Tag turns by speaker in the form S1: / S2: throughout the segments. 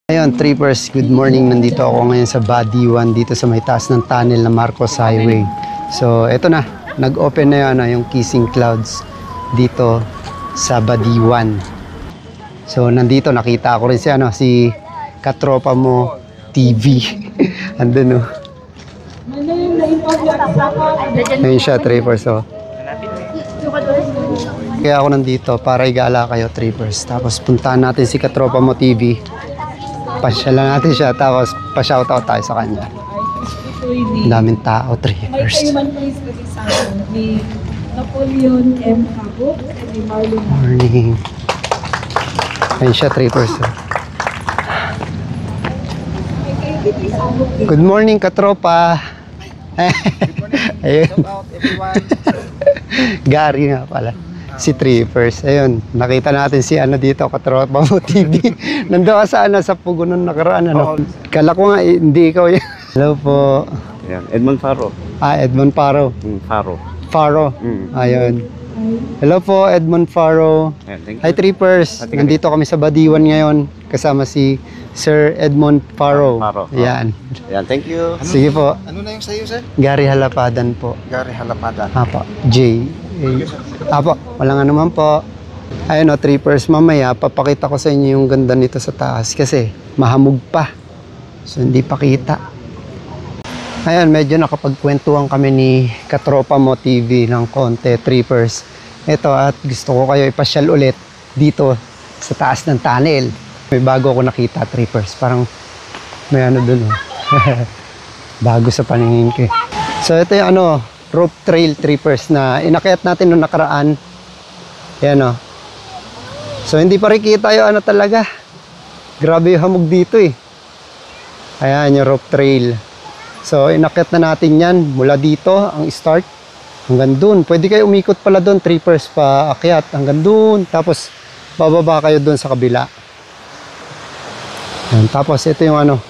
S1: Ayun, trippers, good morning. Nandito ako ngayon sa Badiwan dito sa may taas ng tunnel na Marcos Highway. So, eto na. Nag-open na yung Kissing Clouds dito sa Badiwan. So, nandito nakita ko rin si Katropa Mo TV. Andun oh. Ayun siya, trippers oh. Kaya ako nandito para igala kayo, trippers. Tapos puntahan natin si Katropa Mo TV. Pasyalan natin siya, tapos pa-shoutout tayo sa kanya. Ang daming tao, trippers.
S2: Ni Napoleon M. Cabo at ni Marlon.
S1: Morning. Ayun siya, trippers. Good morning, Katropa. Ayun. Gary nga pala. Si Trippers. Ayun, nakita natin si dito, Katropa Mo TV. Nandoon ka sa Pugo nung nakaraan. Kala ko nga, hindi ikaw yan. Hello po.
S3: Ayan, Edmond Faro.
S1: Edmond Faro.
S3: Faro.
S1: Faro. Ayun. Hello po, Edmond Faro.
S3: Ayan, thank you.
S1: Hi, Trippers. Nandito kami sa Badiwan ngayon. Kasama si Sir Edmond Faro.
S3: Faro.
S1: Ayan.
S3: Ayan, thank you.
S1: Sige po.
S4: Ano na yung sa'yo, sir?
S1: Gary Halapadan po.
S4: Gary Halapada.
S1: Apo. J. Apo. Walang anuman po. Ayun o, Trippers. Mamaya, papakita ko sa inyo yung ganda nito sa taas. Kasi mahamog pa. So, hindi pa kita. Ayun, medyo nakapagkwentuhan kami ni Katropa Mo TV ng konti, Trippers. Ito at gusto ko kayo ipasyal ulit dito sa taas ng tunnel. May bago ako nakita, Trippers. Parang may dun oh. Bago sa paningin ko. So ito yung rope trail, Trippers, na inakyat natin noong nakaraan. Yan oh. So hindi pa rin kita yung talaga. Grabe yung hamog dito eh. Ayan yung rope trail. So inakyat na natin yan mula dito ang start hanggang dun. Pwede kayo umikot pala dun, Trippers, pa akyat hanggang dun. Tapos bababa kayo dun sa kabila. Yan. Tapos ito yung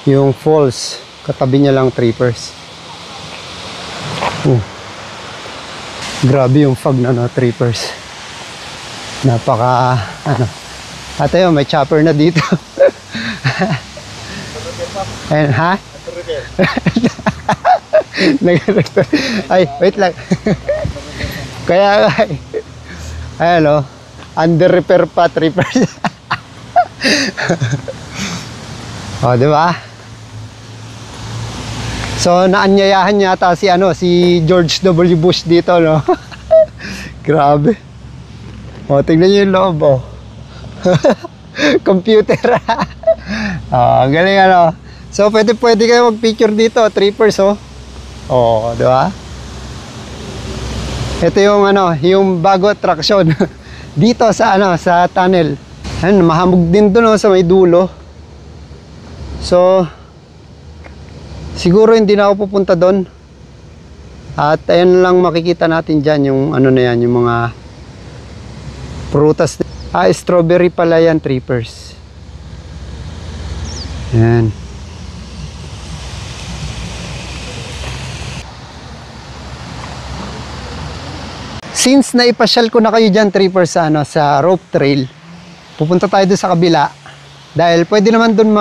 S1: yung falls. Katabi niya lang, Trippers. Grabe yung fog na Trippers. Napaka At ayun, may chopper na dito. Ayan, ha? Ay, wait lang. Kaya ayan under repair pa, Trippers. Di ba? So naanyayahan yata si George W. Bush dito, no? Grabe. Tingnan niyo yung loob, Computer. Galing So pwede kayo mag-picture dito, Trippers, di ba? Ito yung yung bago attraction dito sa sa tunnel. Ayun, mahamog din doon sa may dulo. So siguro hindi na ako pupunta doon. At ayun lang makikita natin diyan yung na yan, yung mga prutas. Strawberry pala yan, Trippers. Yan. Since naipasyal ko na kayo dyan, Trippers, sa rope trail, pupunta tayo doon sa kabila. Dahil pwede naman doon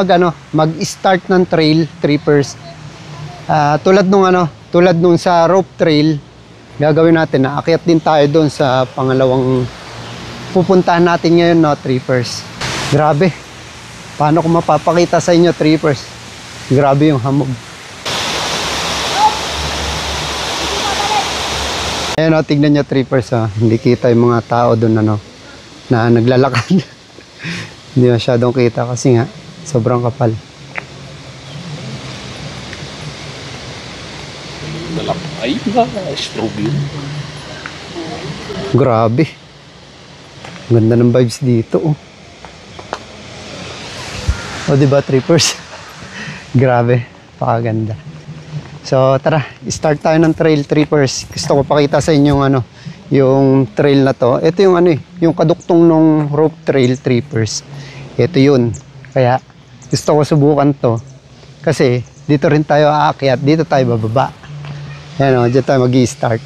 S1: mag-start ng trail, Trippers. Tulad nung sa rope trail, gagawin natin na akyat din tayo doon sa pangalawang pupuntahan natin ngayon, Trippers. Grabe. Paano ko mapapakita sa inyo, Trippers? Grabe yung hamog. Ayan tignan nyo, Trippers, hindi kita yung mga tao doon na naglalakad. Hindi masyadong kita kasi nga sobrang kapal.
S3: Ay, strawberry.
S1: Grabe. Ganda ng vibes dito, diba, Trippers? Grabe, pakaganda. So tara, start tayo ng trail, Trippers. Gusto ko pakita sa inyo yung trail na to. Ito yung yung kaduktong ng rope trail, Trippers. Ito yun. Kaya gusto ko subukan to. Kasi dito rin tayo aakyat, dito tayo bababa. Yan dyan tayo mag-i-start.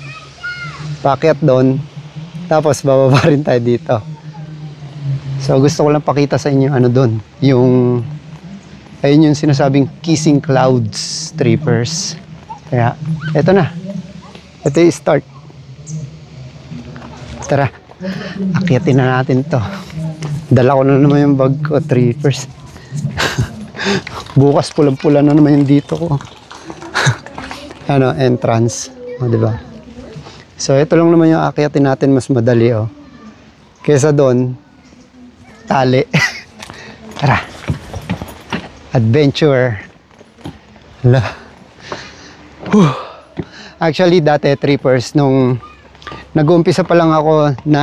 S1: Paakyat doon, tapos bababa rin tayo dito. So gusto ko lang pakita sa inyo doon, yung Ayun yung sinasabing kissing clouds, trippers. Kaya, eto na. Ito yung start. Tara, akyatin na natin to. Dala ko na naman yung bag ko, trippers. Bukas pulang-pula na naman yung dito ko. Ano, entrance. O, diba? So, ito lang naman yung akyatin natin, mas madali, oh. Kesa doon, tali. Tara. Adventure. Hala. Whew. Actually, dati, trippers, nung nag-uumpisa pa lang ako na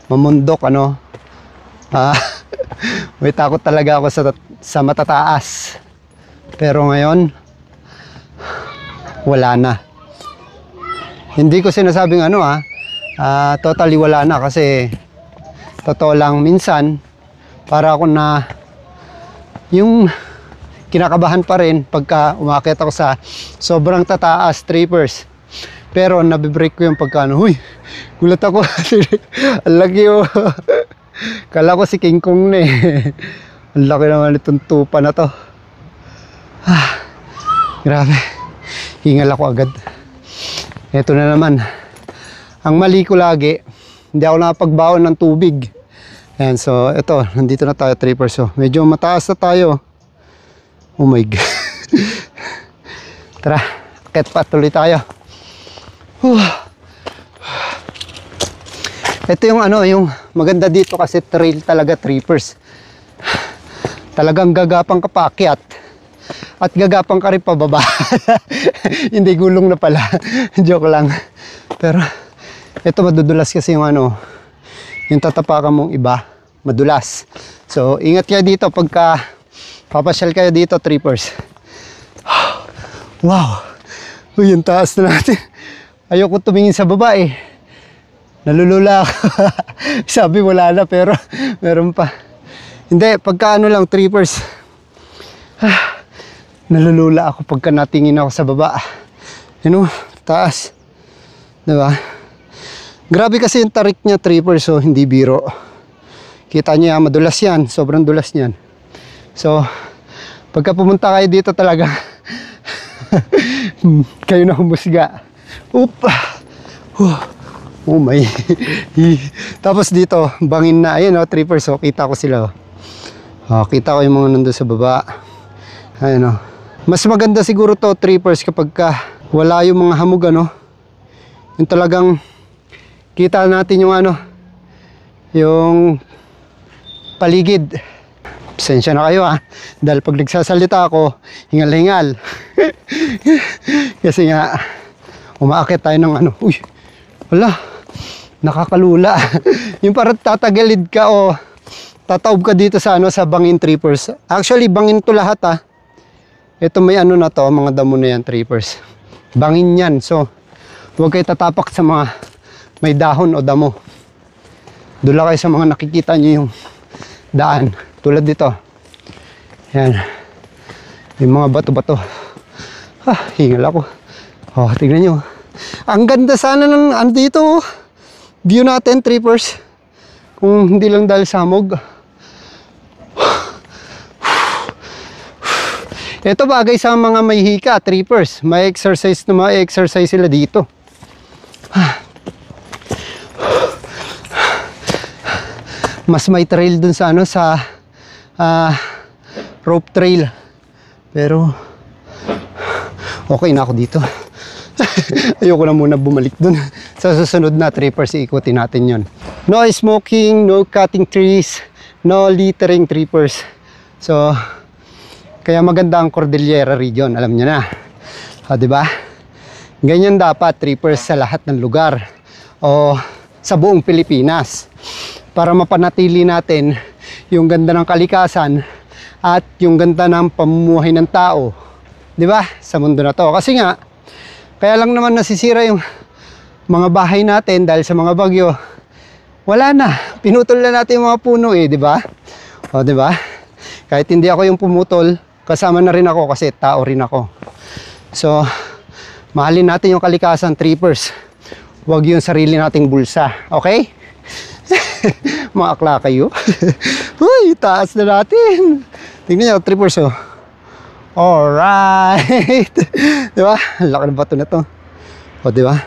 S1: mamundok, ano, may takot talaga ako sa matataas. Pero ngayon, wala na. Hindi ko sinasabing ano totally wala na kasi totoo lang minsan para ako na yung kinakabahan pa rin pagka umakyat ako sa sobrang tataas, trippers. Pero nabibreak ko yung pagkano, huy, gulat ako. Ang laki oh. Kala ko si King Kong na eh. Ang laki naman itong tupa na to. Grabe. Hingal ako agad. Ito na naman. Ang mali ko lagi, hindi ako nakapagbaon ng tubig. Ayan, so ito, nandito na tayo, trippers. So, medyo mataas na tayo. Oh my God. Tara, akit pa tuloy tayo. Ito yung ano, yung maganda dito kasi trail talaga, trippers. Talagang gagapang ka paakyat at gagapang ka rin pababa. Hindi, gulong na pala. Joke lang. Pero ito madudulas kasi yung ano, yung tatapakan mong iba, madulas. So ingat kayo dito pagka papasyal kayo dito, trippers. Wow. Uy, yung taas na natin. Ayoko tumingin sa baba eh. Nalulula ako. Sabi wala na pero meron pa. Hindi, pagka ano lang, trippers. Nalulula ako pagka natingin ako sa baba. You know, taas. Diba? Grabe kasi yung tarik niya, trippers, so hindi biro. Kita niya, madulas yan. Sobrang dulas niyan. So, pagka pumunta kayo dito talaga, kayo na humusga. Oop! Oh my. Tapos dito, bangin na. Ayun o, trippers, so kita ko sila. Kita ko yung mga nandun sa baba. Ayun o. Mas maganda siguro to, trippers, kapag wala yung mga hamog, ano. Yung talagang kita natin yung ano, yung paligid. Pasensya na kayo dahil pag nagsasalita ako, hingal-hingal. Kasi nga, umaakit tayo ng ano, uy, wala, nakakalula. Yung parang tatagalid ka o tataob ka dito sa ano, sa bangin, trippers. Actually, bangin to lahat Ito may ano na to, mga damo na yan, trippers. Bangin yan, so huwag kayo tatapak sa mga may dahon o damo. Dula kayo sa mga nakikita nyo yung daan. Tulad dito. Yan. Yung mga bato-bato. Hingal ako. Tignan nyo. Ang ganda sana ng ano dito. View natin, trippers. Kung hindi lang dahil sa hamog. Ito bagay sa mga may hika, trippers. May exercise na mga exercise sila dito. Mas may trail dun sa ano, sa rope trail. Pero okay na ako dito. Ayoko na muna bumalik dun. Sa susunod na, trippers, ikutin natin yon. No smoking, no cutting trees, no littering, trippers. So kaya maganda ang Cordillera region, alam niyo na. Diba? Ganyan dapat, trippers, sa lahat ng lugar o sa buong Pilipinas para mapanatili natin yung ganda ng kalikasan at yung ganda ng pamumuhay ng tao, diba? Sa mundo na to. Kasi nga, kaya lang naman nasisira yung mga bahay natin dahil sa mga bagyo. Wala na, pinutol na natin yung mga puno diba? Diba? Kahit hindi ako yung pumutol, kasama na rin ako kasi tao rin ako. So, mahalin natin yung kalikasan, trippers. Huwag yung sarili nating bulsa. Okay? Mga akla kayo. Uy, taas na natin. Tingnan nyo, trippers oh. Alright. Di ba? Ang laki ng bato na to. O, di ba?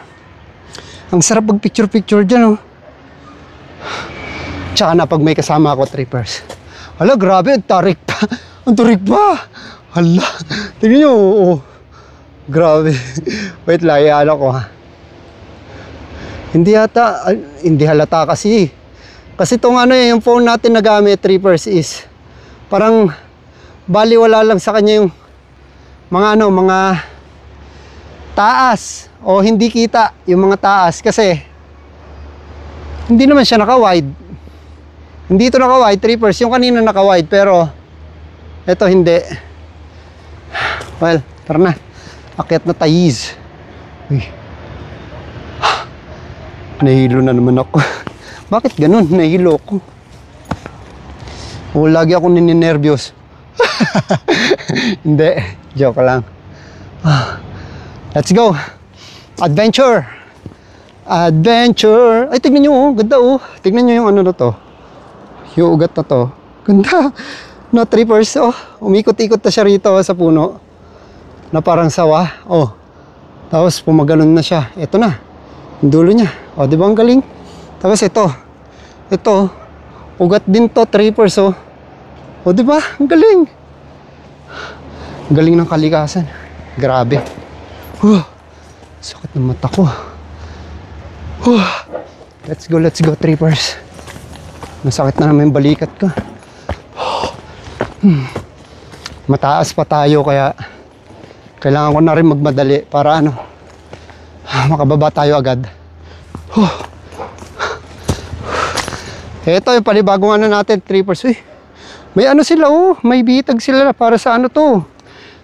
S1: Ang sarap pag picture-picture dyan oh. Tsaka na pag may kasama ako, trippers. Hala, grabe, ang tarik pa. Ang tarik pa. Hala, tingnan nyo, oo. Grabe. Wait lang, iano ko ha. Hindi halata kasi. Kasi itong ano yung phone natin na gamit, trippers, is parang baliwala lang sa kanya yung mga taas o hindi kita yung mga taas kasi hindi naman siya naka-wide. Hindi ito naka-wide, trippers. Yung kanina naka-wide pero ito hindi. Well, tara na. Akyat na tayiz. Uy. Nahilo na naman ako. Bakit ganun? Nahilo ako. O, lagi ako nininervyos. Hindi. Joke lang. Let's go. Adventure. Adventure. Ay, tignan nyo oh. Ganda oh. Tignan nyo yung ano na to. Yung ugat na to. Ganda. No, trippers. Oh, umikot-ikot na siya rito sa puno. Na parang sawa. Oh. Tapos pumaganon na siya. Ito na. Yung dulo niya. O, di ba ang galing? Tapos ito. Ito. Ugat din to, trippers oh. O, di ba? Ang galing. Ang galing ng kalikasan. Grabe. Sakit ng mata ko. Let's go, trippers. Masakit na naman yung balikat ko. Mataas pa tayo kaya kailangan ko na rin magmadali para ano, makababa tayo agad. Ito yung panibagong ano natin, trippers. May ano sila oh, may bitag sila para sa ano to.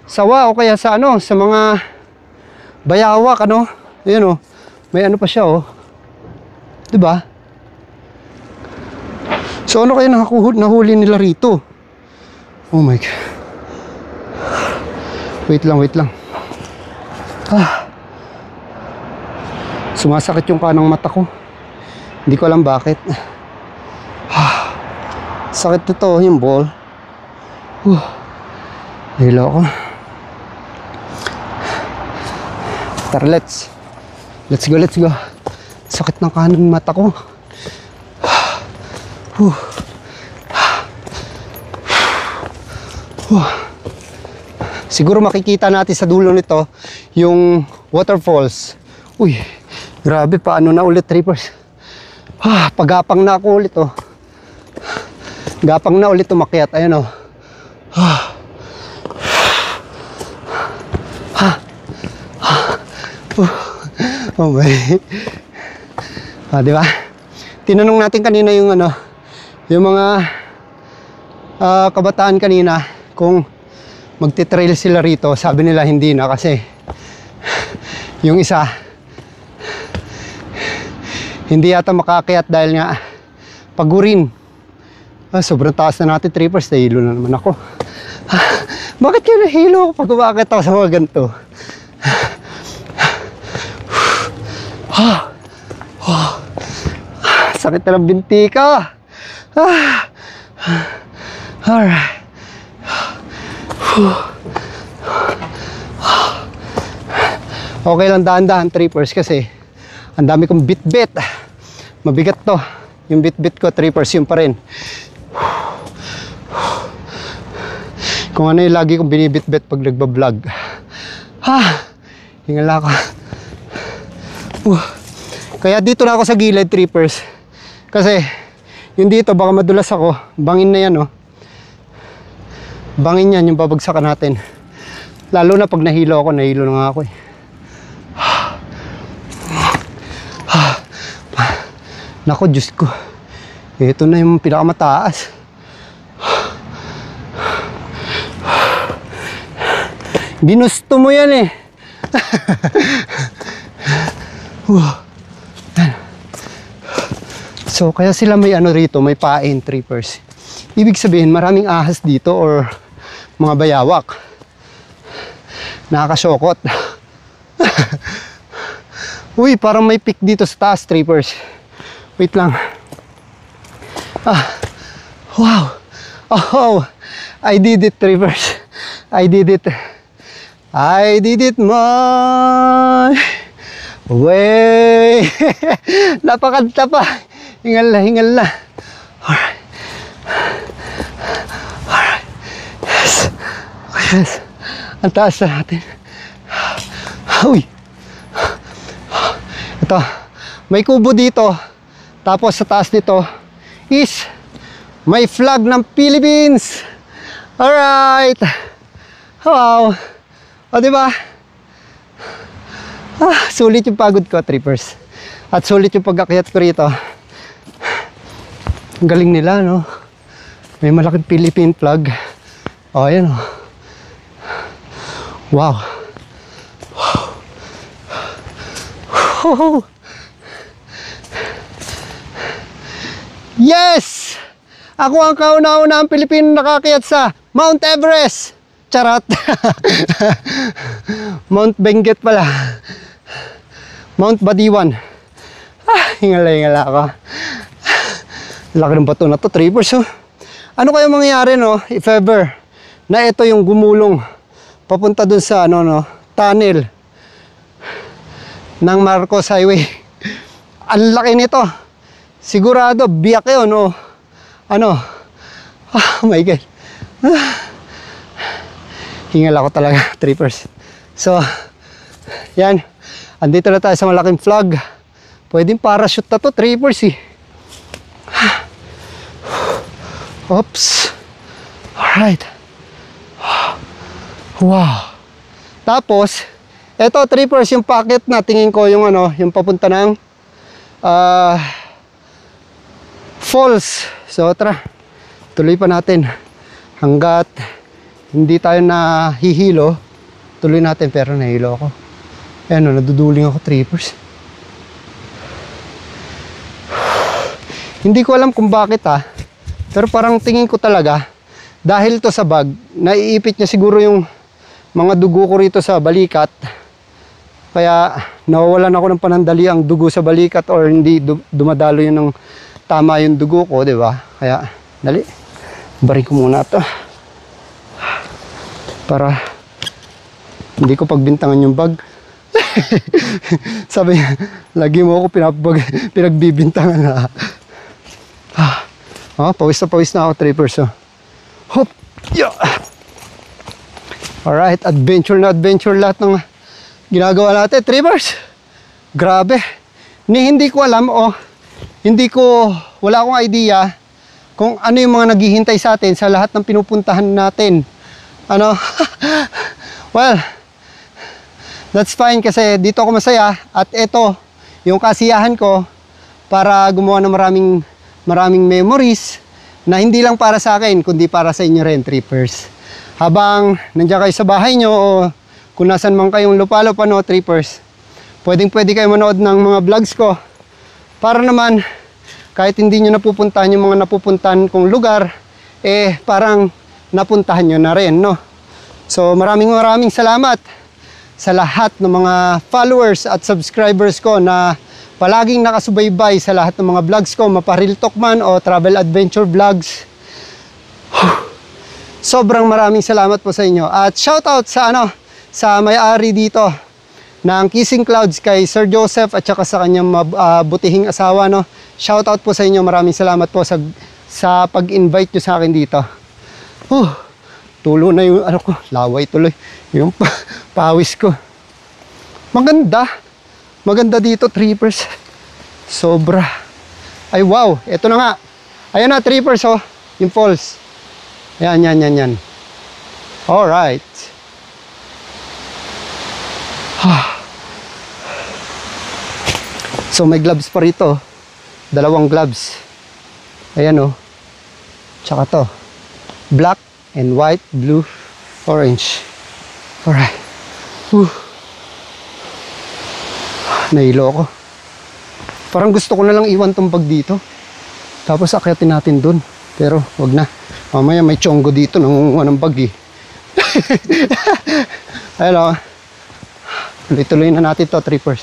S1: Sawa o kaya sa ano, sa mga bayawak ano. Ayun oh. May ano pa siya oh. 'Di ba? So ano kaya nahuli nila rito? Oh my God. Wait lang. Sumasakit yung kanang mata ko. Hindi ko alam bakit. Sakit nito yung ball. Hilo ako. Tara, let's go. Sakit ng kanang mata ko. Siguro makikita natin sa dulo nito yung waterfalls. Uy, grabe, paano na ulit, trippers? Pagapang na ako ulit oh. Gapang na ulit umakyat. Ayan oh. Oh my. Di ba? Tinanong natin kanina yung ano, yung mga kabataan kanina kung magti-trail sila rito. Sabi nila hindi na kasi yung isa hindi yata makaakyat dahil nga pagurin. Sobrang taas na natin, trippers. Nahilo na naman ako. Bakit kayo nahilo ako pag umakit ako sa mga ganito? Sakit na ng binti ka. Alright. Okay lang, dahan-dahan, trippers, kasi ang dami kong bit-bit. Mabigat to. Yung bit-bit ko, trippers, yun pa rin. Kung ano yung lagi kong binibit-bit pag nagbablog. Hingala ko. Kaya dito na ako sa gilid, trippers. Kasi yung dito baka madulas ako. Bangin na yan oh. Bangin yan yung babagsakan natin. Lalo na pag nahilo ako. Nahilo na nga ako eh. Nako, Diyos ko. Ito na yung pinakamataas. Binusto mo yan eh. So, kaya sila may ano rito, may pain, trippers. Ibig sabihin, maraming ahas dito or mga bayawak. Nakakasyokot. Uy, parang may peak dito sa taas, trippers. Wait lang. Wow. Oh, I did it, Rivers. I did it. I did it my way. Napakanta pa. Hingal na, hingal na. Alright. Alright. Yes. Yes. Ang taas na natin. Uy. Ito. May kubo dito. Tapos sa taas nito is may flag ng Philippines. Alright. Wow. O, diba? Sulit yung pagod ko, trippers. At sulit yung pag-akyat ko rito. Ang galing nila, no? May malaking Philippine flag. O, ayan, o. Wow. Yes! Ako ang kauna-una ang Pilipino nakakayat sa Mount Everest. Charot. Mount Benguet pala. Mount Badiwan. Hingala-hingala ako. Laki ng bato na to, trippers. Oh. Ano kaya mangyayari, no? If ever na ito yung gumulong papunta dun sa tunnel ng Marcos Highway. Ang laki nito. Sigurado, biyak yun, no? Oh my God. Hingal ako talaga, trippers. So, yan. Andito na tayo sa malaking flag. Pwedeng parachute na to, trippers, eh. Oops. Alright. Wow. Tapos, eto, trippers, yung pocket na, tingin ko yung yung papunta ng falls. So, tara. Tuloy pa natin. Hanggat hindi tayo nahihilo, tuloy natin, pero nahihilo ako. Ayan, naduduling ako, trippers. Hindi ko alam kung bakit, pero parang tingin ko talaga, dahil to sa bag, naiipit niya siguro yung mga dugo ko rito sa balikat. Kaya nawawalan ako ng panandali ang dugo sa balikat, or hindi dumadalo yun ng tama yung dugo ko, di ba? Kaya, dali. Barin ko muna ito. Para hindi ko pagbintangan yung bag. Sabi niya, lagi mo ako pinagbibintangan na. Pawis na ako, trippers. Hop! Yeah. Alright, adventure na adventure lahat ng ginagawa natin, trippers. Grabe. Hindi ko alam, wala akong idea kung ano yung mga naghihintay sa atin sa lahat ng pinupuntahan natin. Well, that's fine kasi dito ako masaya, at ito yung kasiyahan ko para gumawa ng maraming memories na hindi lang para sa akin kundi para sa inyo rin, trippers. Habang nandiyan kayo sa bahay nyo o kung nasan man kayong lupalop, trippers, pwede kayo manood ng mga vlogs ko para naman kahit hindi nyo napupuntahan yung mga napupuntahan kong lugar, parang napuntahan nyo na rin, no? So, maraming salamat sa lahat ng mga followers at subscribers ko na palaging nakasubaybay sa lahat ng mga vlogs ko, mapa-real talk man o travel adventure vlogs. Sobrang maraming salamat po sa inyo. At shoutout sa may-ari dito ng Kissing Clouds, kay Sir Joseph at saka sa kanyang butihing asawa, no? Shoutout po sa inyo. Maraming salamat po sa pag-invite nyo sa akin dito. Tulo na yung laway tuloy. Yung pawis ko. Maganda dito, trippers. Sobra. Ay, wow. Ito na nga. Ayan na, trippers, yung falls. Yan. Alright. So, may gloves pa rito. 2 gloves. Ayan, Tsaka to. Black and white, blue, orange. Alright. Nahilo ako. Parang gusto ko na lang iwan tong bag dito. Tapos akyatin natin dun. Pero wag na. Mamaya may chonggo dito nangunguha ng bag, Hello. Tuloy-tuloy na natin to, trippers.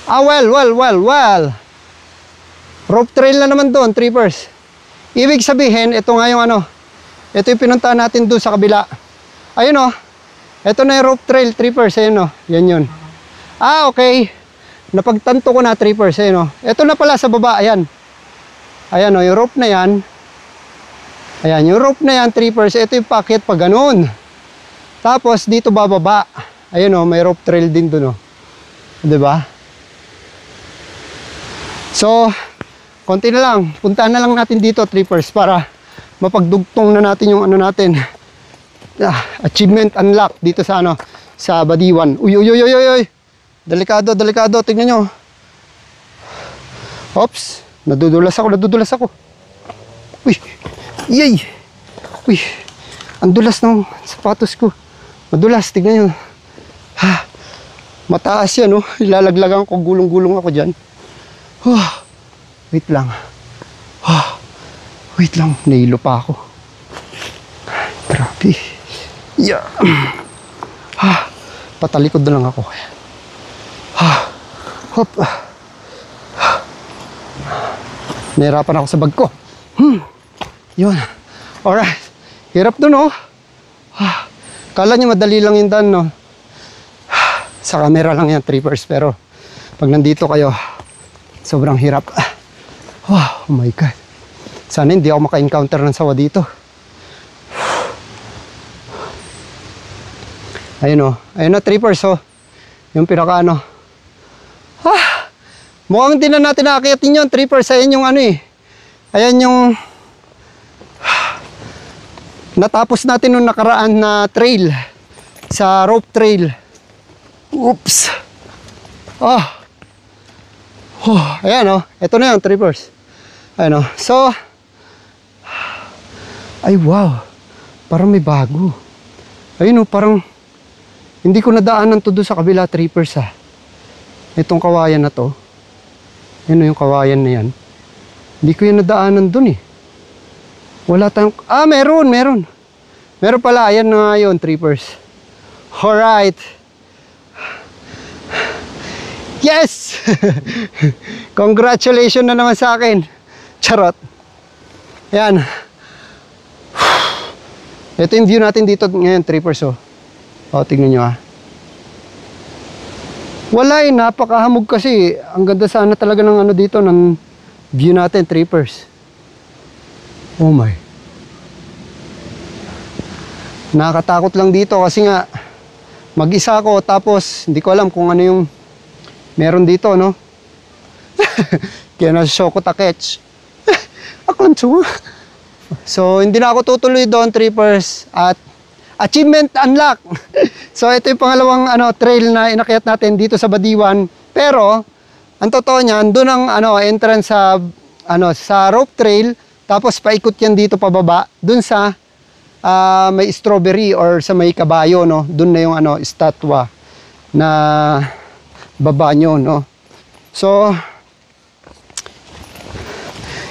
S1: Well. Rope trail na naman doon, trippers. Ibig sabihin, ito nga yung Ito yung pinuntahan natin doon sa kabila. Ayun oh. Ito na yung rope trail, trippers. Ayun oh. Yan yun. Ah, okay. Napagtanto ko na, trippers. Ayun oh. Ito na pala sa baba. Ayan. Ayan oh, yung rope na yan. Ayan, yung rope na yan, trippers. Ito yung packet pa ganun. Tapos dito bababa. Ayun oh, may rope trail din doon oh. 'Di ba? So, konti na lang. Puntahan na lang natin dito, trippers, para mapagdugtong na natin yung ano natin. Achievement unlock dito sa ano, sa Badiwan. Uy, uy, uy, uy, uy. Delikado, delikado. Tingnan nyo. Oops. Nadudulas ako. Uy. Yay. Uy. Ang dulas ng sapatos ko. Madulas, tingnan nyo. Mataas yan, oh. Ilalaglagan ko, gulong-gulong ako dyan. Wait lang. Wait lang, nahilo pa ako. Grabe. Yeah. Patalikod na lang ako. Hop. Nahirapan ako sa bag ko. Yun. Alright. Hirap dun, oh. Kala nyo madali lang yung daan, no? Sa camera lang yan, trippers. Pero pag nandito kayo, sobrang hirap. Oh my God. Sana hindi ako maka-encounter ng sawa dito. Ayun oh. Ayun na, trippers oh. Yung pinaka ano. Mukhang hindi na natin nakakiyatin yun, trippers. Ayan yung ano eh. Ayan yung natapos natin nung nakaraan na trail. Sa rope trail. Oops. Ayan oh. Ito na yun, trippers. Ayan oh. So, ay wow. Parang may bago. Ayun oh, parang hindi ko nadaanan to doon sa kabila, trippers ah. Itong kawayan na to. Yun yung kawayan na yan. Hindi ko yung nadaanan doon eh. Wala tayong... meron. Meron pala. Ayan na nga yun, trippers. Alright. Yes! Congratulations na naman sa akin. Charot. Ayan. Ito yung view natin dito ngayon, trippers oh. Tignan nyo ah. Wala eh, napakahamog kasi. Ang ganda sana talaga ng ano dito, ng view natin, trippers. Oh my. Nakakatakot lang dito kasi nga mag-isa ako tapos hindi ko alam kung ano yung meron dito, no? Kaya nasa ko takech. Aklanso. So, hindi na ako tutuloy doon, trippers. At achievement unlock. So ito yung pangalawang trail na inakyat natin dito sa Badiwan. Pero ang totoo niyan, doon ang entrance sa sa rope trail, tapos paikot yan dito pababa, doon sa may strawberry or sa may kabayo, no. Doon na yung estatwa na baba nyo, no. So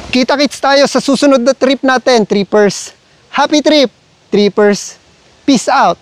S1: kita-kits tayo sa susunod na trip natin, trippers. Happy trip, trippers. Peace out.